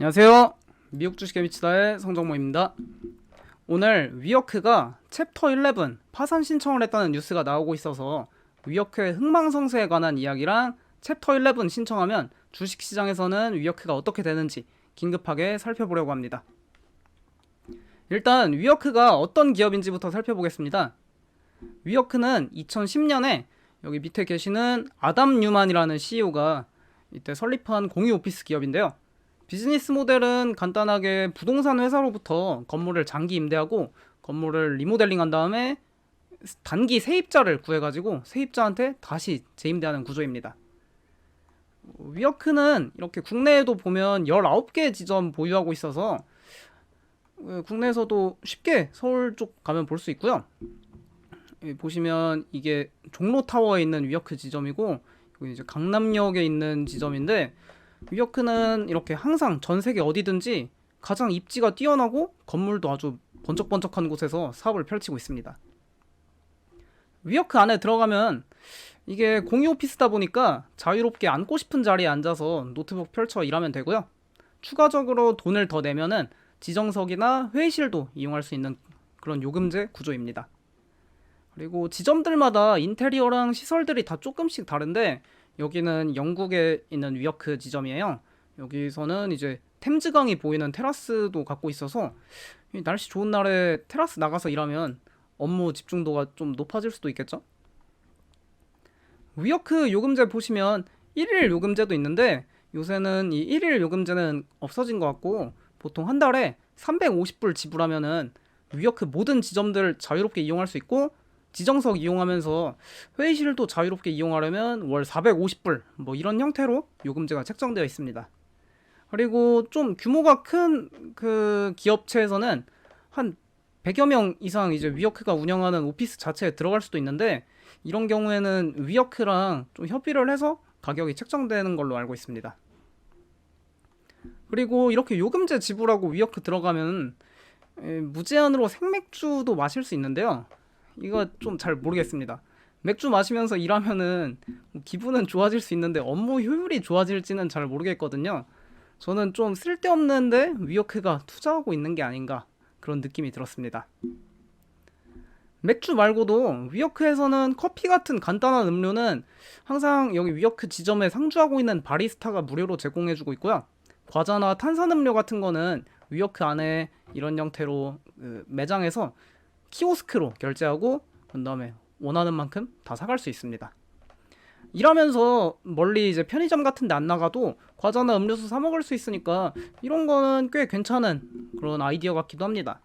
안녕하세요. 미국 주식에 미치다의 성정모입니다. 오늘 위어크가 챕터 11 파산 신청을 했다는 뉴스가 나오고 있어서 위어크의 흥망성쇠에 관한 이야기랑 챕터 11 신청하면 주식시장에서는 위어크가 어떻게 되는지 긴급하게 살펴보려고 합니다. 일단 위어크가 어떤 기업인지부터 살펴보겠습니다. 위어크는 2010년에 여기 밑에 계시는 아담 뉴만이라는 CEO가 이때 설립한 공유 오피스 기업인데요. 비즈니스 모델은 간단하게 부동산 회사로부터 건물을 장기 임대하고 건물을 리모델링한 다음에 단기 세입자를 구해가지고 세입자한테 다시 재임대하는 구조입니다. 위어크는 이렇게 국내에도 보면 19개 지점 보유하고 있어서 국내에서도 쉽게 서울 쪽 가면 볼 수 있고요. 보시면 이게 종로타워에 있는 위어크 지점이고 여기 이제 강남역에 있는 지점인데, 위어크는 이렇게 항상 전 세계 어디든지 가장 입지가 뛰어나고 건물도 아주 번쩍번쩍한 곳에서 사업을 펼치고 있습니다. 위어크 안에 들어가면 이게 공유 오피스다 보니까 자유롭게 앉고 싶은 자리에 앉아서 노트북 펼쳐 일하면 되고요. 추가적으로 돈을 더 내면은 지정석이나 회의실도 이용할 수 있는 그런 요금제 구조입니다. 그리고 지점들마다 인테리어랑 시설들이 다 조금씩 다른데, 여기는 영국에 있는 위어크 지점이에요. 여기서는 이제 템즈강이 보이는 테라스도 갖고 있어서 날씨 좋은 날에 테라스 나가서 일하면 업무 집중도가 좀 높아질 수도 있겠죠. 위어크 요금제 보시면 1일 요금제도 있는데, 요새는 이 1일 요금제는 없어진 것 같고 보통 한 달에 350불 지불하면은 위어크 모든 지점들 자유롭게 이용할 수 있고, 지정석 이용하면서 회의실도 자유롭게 이용하려면 월 450불 뭐 이런 형태로 요금제가 책정되어 있습니다. 그리고 좀 규모가 큰 그 기업체에서는 한 100여 명 이상 이제 위어크가 운영하는 오피스 자체에 들어갈 수도 있는데, 이런 경우에는 위어크랑 좀 협의를 해서 가격이 책정되는 걸로 알고 있습니다. 그리고 이렇게 요금제 지불하고 위어크 들어가면 무제한으로 생맥주도 마실 수 있는데요. 이거 좀 잘 모르겠습니다. 맥주 마시면서 일하면은 기분은 좋아질 수 있는데 업무 효율이 좋아질지는 잘 모르겠거든요. 저는 좀 쓸데없는데 위어크가 투자하고 있는 게 아닌가 그런 느낌이 들었습니다. 맥주 말고도 위어크에서는 커피 같은 간단한 음료는 항상 여기 위어크 지점에 상주하고 있는 바리스타가 무료로 제공해주고 있고요. 과자나 탄산음료 같은 거는 위어크 안에 이런 형태로 매장에서 키오스크로 결제하고 그 다음에 원하는 만큼 다 사갈 수 있습니다. 일하면서 멀리 이제 편의점 같은 데 안 나가도 과자나 음료수 사 먹을 수 있으니까 이런 거는 꽤 괜찮은 그런 아이디어 같기도 합니다.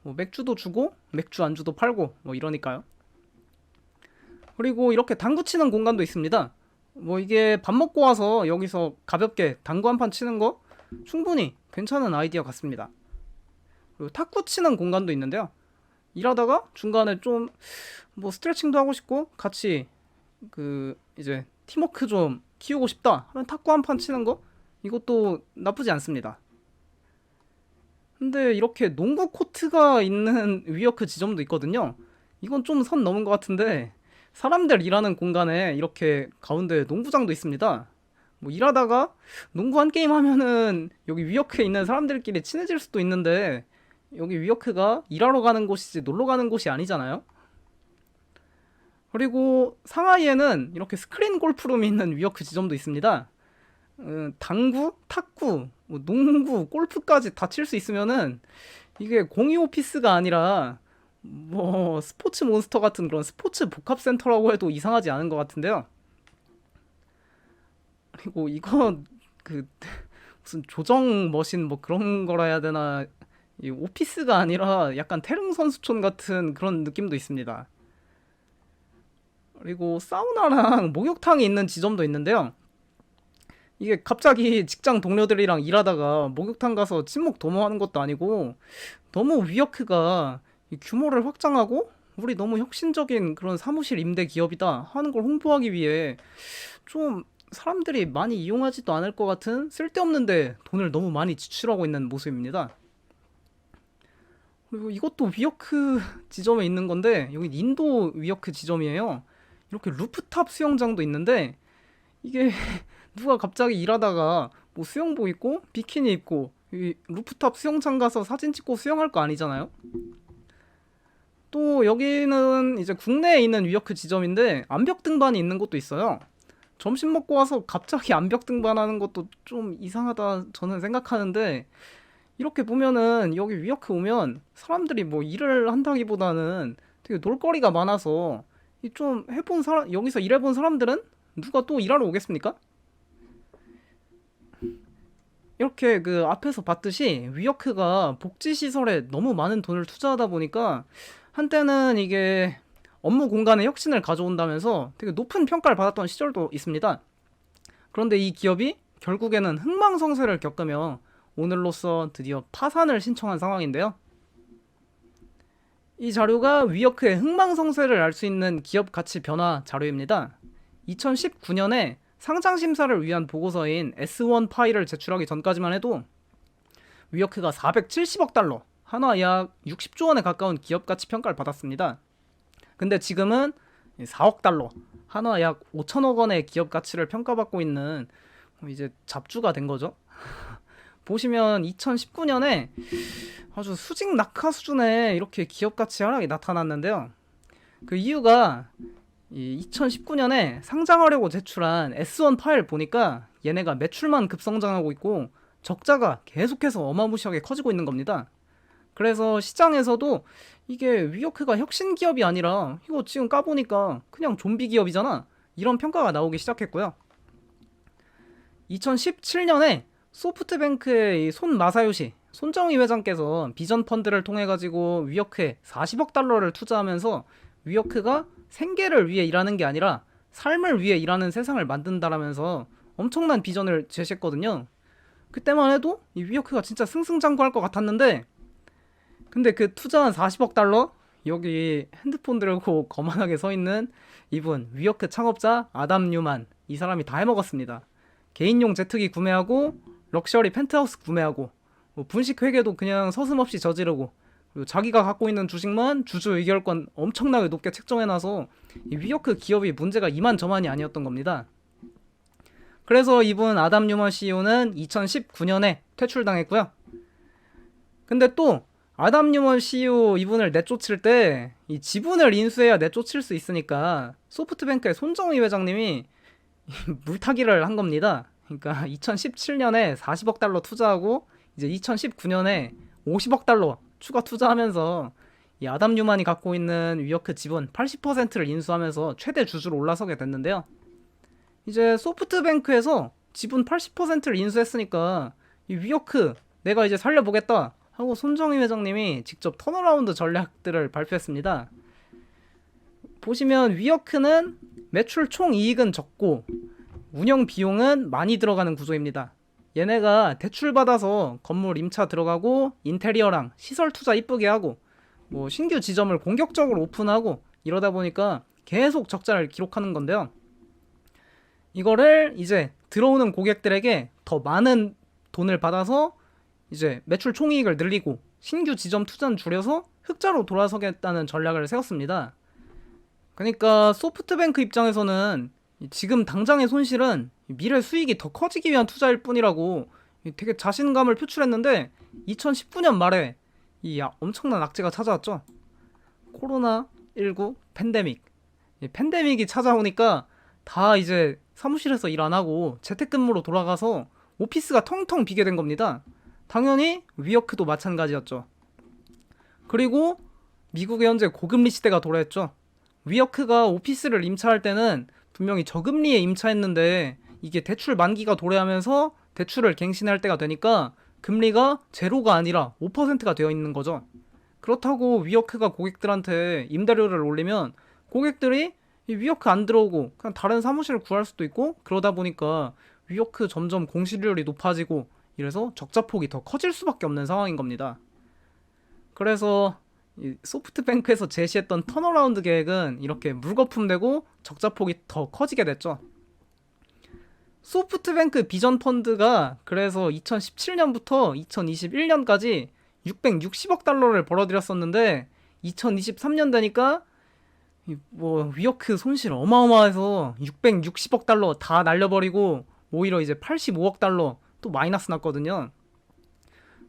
뭐 맥주도 주고 맥주 안주도 팔고 뭐 이러니까요. 그리고 이렇게 당구 치는 공간도 있습니다. 뭐 이게 밥 먹고 와서 여기서 가볍게 당구 한 판 치는 거 충분히 괜찮은 아이디어 같습니다. 그리고 탁구 치는 공간도 있는데요. 일하다가 중간에 좀 뭐 스트레칭도 하고 싶고 같이 그 이제 팀워크 좀 키우고 싶다 하면 탁구 한 판 치는 거, 이것도 나쁘지 않습니다. 근데 이렇게 농구 코트가 있는 위어크 지점도 있거든요. 이건 좀 선 넘은 것 같은데, 사람들 일하는 공간에 이렇게 가운데 농구장도 있습니다. 뭐 일하다가 농구 한 게임 하면은 여기 위어크에 있는 사람들끼리 친해질 수도 있는데, 여기 위어크가 일하러 가는 곳이지 놀러 가는 곳이 아니잖아요. 그리고 상하이에는 이렇게 스크린 골프룸이 있는 위어크 지점도 있습니다. 당구, 탁구, 뭐 농구, 골프까지 다 칠 수 있으면은 이게 공유 오피스가 아니라 뭐 스포츠 몬스터 같은 그런 스포츠 복합 센터라고 해도 이상하지 않은 것 같은데요. 그리고 이거 그 무슨 조정 머신 뭐 그런 거라 해야 되나, 이 오피스가 아니라 약간 태릉 선수촌 같은 그런 느낌도 있습니다. 그리고 사우나랑 목욕탕이 있는 지점도 있는데요. 이게 갑자기 직장 동료들이랑 일하다가 목욕탕 가서 친목 도모하는 것도 아니고, 너무 위어크가 이 규모를 확장하고 우리 너무 혁신적인 그런 사무실 임대 기업이다 하는 걸 홍보하기 위해 좀 사람들이 많이 이용하지도 않을 것 같은 쓸데없는데 돈을 너무 많이 지출하고 있는 모습입니다. 그리고 이것도 위어크 지점에 있는 건데, 여기 인도 위어크 지점이에요. 이렇게 루프탑 수영장도 있는데 이게 누가 갑자기 일하다가 뭐 수영복 입고 비키니 입고 이 루프탑 수영장 가서 사진 찍고 수영할 거 아니잖아요. 또 여기는 이제 국내에 있는 위워크 지점인데 암벽 등반이 있는 곳도 있어요. 점심 먹고 와서 갑자기 암벽 등반하는 것도 좀 이상하다 저는 생각하는데, 이렇게 보면은 여기 위워크 오면 사람들이 뭐 일을 한다기보다는 되게 놀거리가 많아서 이 좀 해본 사람, 여기서 일해본 사람들은 누가 또 일하러 오겠습니까? 이렇게 그 앞에서 봤듯이 위워크가 복지시설에 너무 많은 돈을 투자하다 보니까 한때는 이게 업무 공간의 혁신을 가져온다면서 되게 높은 평가를 받았던 시절도 있습니다. 그런데 이 기업이 결국에는 흥망성쇠를 겪으며 오늘로써 드디어 파산을 신청한 상황인데요. 이 자료가 위워크의 흥망성쇠를 알 수 있는 기업 가치 변화 자료입니다. 2019년에 상장 심사를 위한 보고서인 S1 파일을 제출하기 전까지만 해도 위워크가 470억 달러, 한화 약 60조 원에 가까운 기업 가치 평가를 받았습니다. 근데 지금은 4억 달러, 한화 약 5천억 원의 기업 가치를 평가받고 있는 이제 잡주가 된 거죠. 보시면 2019년에 아주 수직 낙하 수준의 이렇게 기업 가치 하락이 나타났는데요. 그 이유가 이 2019년에 상장하려고 제출한 S1 파일 보니까 얘네가 매출만 급성장하고 있고 적자가 계속해서 어마무시하게 커지고 있는 겁니다. 그래서 시장에서도 이게 위워크가 혁신 기업이 아니라 이거 지금 까보니까 그냥 좀비 기업이잖아, 이런 평가가 나오기 시작했고요. 2017년에 소프트뱅크의 손 마사요시 손정희 회장께서 비전 펀드를 통해 가지고 위워크에 40억 달러를 투자하면서 위워크가 생계를 위해 일하는 게 아니라 삶을 위해 일하는 세상을 만든다라면서 엄청난 비전을 제시했거든요. 그때만 해도 이 위워크가 진짜 승승장구할 것 같았는데, 근데 그 투자한 40억 달러, 여기 핸드폰 들고 거만하게 서 있는 이분, 위워크 창업자 아담 뉴만, 이 사람이 다 해먹었습니다. 개인용 제트기 구매하고 럭셔리 펜트하우스 구매하고 뭐 분식 회계도 그냥 서슴없이 저지르고, 그리고 자기가 갖고 있는 주식만 주주 의결권 엄청나게 높게 책정해놔서 이 위워크 기업이 문제가 이만저만이 아니었던 겁니다. 그래서 이분 아담 뉴먼 CEO는 2019년에 퇴출당했고요. 근데 또 아담 뉴먼 CEO 이분을 내쫓을 때 이 지분을 인수해야 내쫓을 수 있으니까 소프트뱅크의 손정희 회장님이 물타기를 한 겁니다. 그러니까 2017년에 40억 달러 투자하고 이제 2019년에 50억 달러 추가 투자하면서 이 아담 뉴만이 갖고 있는 위워크 지분 80%를 인수하면서 최대 주주로 올라서게 됐는데요. 이제 소프트뱅크에서 지분 80%를 인수했으니까 이 위워크 내가 이제 살려보겠다 하고 손정희 회장님이 직접 턴어라운드 전략들을 발표했습니다. 보시면 위워크는 매출 총 이익은 적고 운영 비용은 많이 들어가는 구조입니다. 얘네가 대출 받아서 건물 임차 들어가고 인테리어랑 시설 투자 이쁘게 하고 뭐 신규 지점을 공격적으로 오픈하고 이러다 보니까 계속 적자를 기록하는 건데요. 이거를 이제 들어오는 고객들에게 더 많은 돈을 받아서 이제 매출 총이익을 늘리고 신규 지점 투자는 줄여서 흑자로 돌아서겠다는 전략을 세웠습니다. 그러니까 소프트뱅크 입장에서는 지금 당장의 손실은 미래 수익이 더 커지기 위한 투자일 뿐이라고 되게 자신감을 표출했는데, 2019년 말에 이 엄청난 악재가 찾아왔죠. 코로나19 팬데믹. 팬데믹이 찾아오니까 다 이제 사무실에서 일 안 하고 재택근무로 돌아가서 오피스가 텅텅 비게 된 겁니다. 당연히 위워크도 마찬가지였죠. 그리고 미국의 현재 고금리 시대가 도래했죠. 위워크가 오피스를 임차할 때는 분명히 저금리에 임차했는데 이게 대출 만기가 도래하면서 대출을 갱신할 때가 되니까 금리가 제로가 아니라 5%가 되어 있는 거죠. 그렇다고 위워크가 고객들한테 임대료를 올리면 고객들이 이 위워크 안 들어오고 그냥 다른 사무실을 구할 수도 있고, 그러다 보니까 위워크 점점 공실률이 높아지고 이래서 적자폭이 더 커질 수밖에 없는 상황인 겁니다. 그래서 이 소프트뱅크에서 제시했던 턴어라운드 계획은 이렇게 물거품되고 적자폭이 더 커지게 됐죠. 소프트뱅크 비전 펀드가 그래서 2017년부터 2021년까지 660억 달러를 벌어들였었는데 2023년 되니까 뭐 위워크 손실 어마어마해서 660억 달러 다 날려버리고 오히려 이제 85억 달러 또 마이너스 났거든요.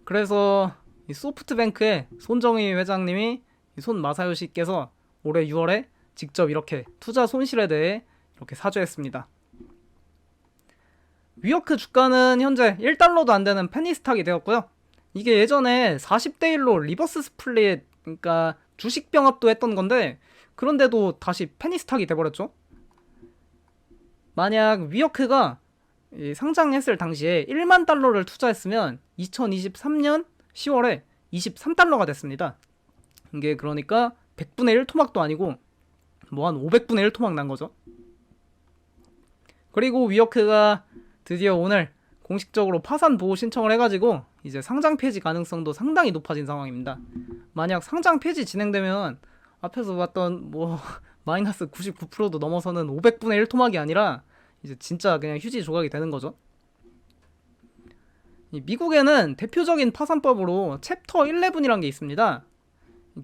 그래서 이 소프트뱅크의 손정희 회장님이 손 마사요시께서 올해 6월에 직접 이렇게 투자 손실에 대해 이렇게 사죄했습니다. 위어크 주가는 현재 1달러도 안 되는 페니스탁이 되었고요. 이게 예전에 40대 1로 리버스 스플릿, 그러니까 주식 병합도 했던 건데 그런데도 다시 페니스탁이 돼버렸죠. 만약 위어크가 상장했을 당시에 1만 달러를 투자했으면 2023년 10월에 23달러가 됐습니다. 이게 그러니까 100분의 1 토막도 아니고 뭐 한 500분의 1 토막 난 거죠. 그리고 위어크가 드디어 오늘 공식적으로 파산 보호 신청을 해가지고 이제 상장 폐지 가능성도 상당히 높아진 상황입니다. 만약 상장 폐지 진행되면 앞에서 봤던 뭐 마이너스 99%도 넘어서는 500분의 1 토막이 아니라 이제 진짜 그냥 휴지 조각이 되는 거죠. 미국에는 대표적인 파산법으로 챕터 11이란 게 있습니다.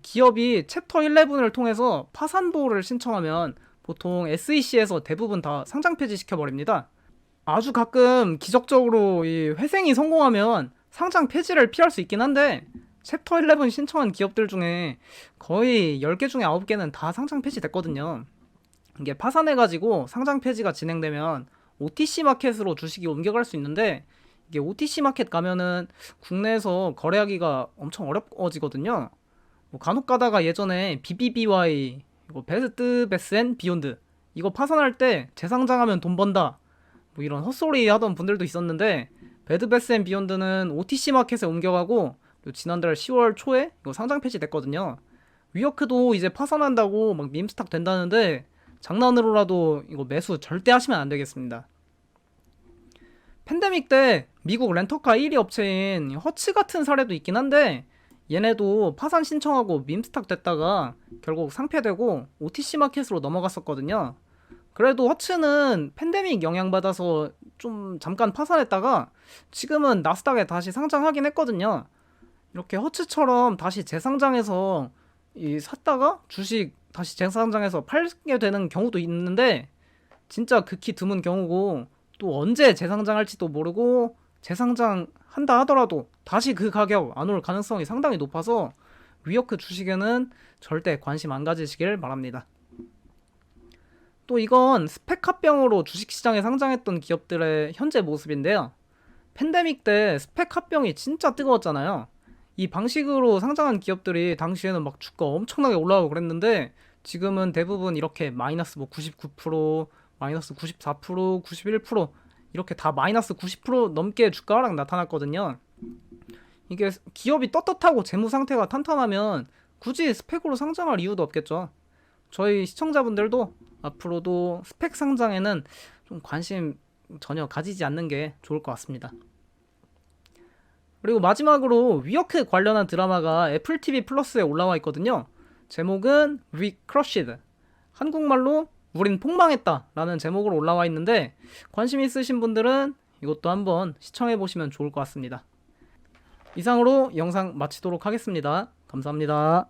기업이 챕터 11을 통해서 파산 보호를 신청하면 보통 SEC에서 대부분 다 상장 폐지 시켜버립니다. 아주 가끔 기적적으로 이 회생이 성공하면 상장 폐지를 피할 수 있긴 한데 챕터 11 신청한 기업들 중에 거의 10개 중에 9개는 다 상장 폐지 됐거든요. 이게 파산해가지고 상장 폐지가 진행되면 OTC 마켓으로 주식이 옮겨갈 수 있는데 이게 OTC 마켓 가면은 국내에서 거래하기가 엄청 어려워지거든요. 뭐 간혹 가다가 예전에 BBBY, 이거 베스트 베스앤 비욘드 이거 파산할 때 재상장하면 돈 번다 뭐 이런 헛소리 하던 분들도 있었는데 배드베스앤 비욘드는 OTC 마켓에 옮겨가고 지난달 10월 초에 이거 상장 폐지됐거든요. 위어크도 이제 파산한다고 막 밈스탁 된다는데 장난으로라도 이거 매수 절대 하시면 안 되겠습니다. 팬데믹 때 미국 렌터카 1위 업체인 허츠 같은 사례도 있긴 한데 얘네도 파산 신청하고 밈스탁 됐다가 결국 상폐되고 OTC 마켓으로 넘어갔었거든요. 그래도 허츠는 팬데믹 영향받아서 좀 잠깐 파산했다가 지금은 나스닥에 다시 상장하긴 했거든요. 이렇게 허츠처럼 다시 재상장해서 샀다가 주식 다시 재상장해서 팔게 되는 경우도 있는데 진짜 극히 드문 경우고 또 언제 재상장할지도 모르고 재상장한다 하더라도 다시 그 가격 안 올 가능성이 상당히 높아서 위어크 주식에는 절대 관심 안 가지시길 바랍니다. 또 이건 스펙 합병으로 주식시장에 상장했던 기업들의 현재 모습인데요. 팬데믹 때 스펙 합병이 진짜 뜨거웠잖아요. 이 방식으로 상장한 기업들이 당시에는 막 주가 엄청나게 올라가고 그랬는데 지금은 대부분 이렇게 마이너스 뭐 99%, 마이너스 94%, 91% 이렇게 다 마이너스 90% 넘게 주가 하락 나타났거든요. 이게 기업이 떳떳하고 재무 상태가 탄탄하면 굳이 스펙으로 상장할 이유도 없겠죠. 저희 시청자분들도 앞으로도 스펙 상장에는 좀 관심 전혀 가지지 않는 게 좋을 것 같습니다. 그리고 마지막으로 위어크 관련한 드라마가 애플 TV 플러스에 올라와 있거든요. 제목은 We Crushed, 한국말로 우린 폭망했다 라는 제목으로 올라와 있는데 관심 있으신 분들은 이것도 한번 시청해 보시면 좋을 것 같습니다. 이상으로 영상 마치도록 하겠습니다. 감사합니다.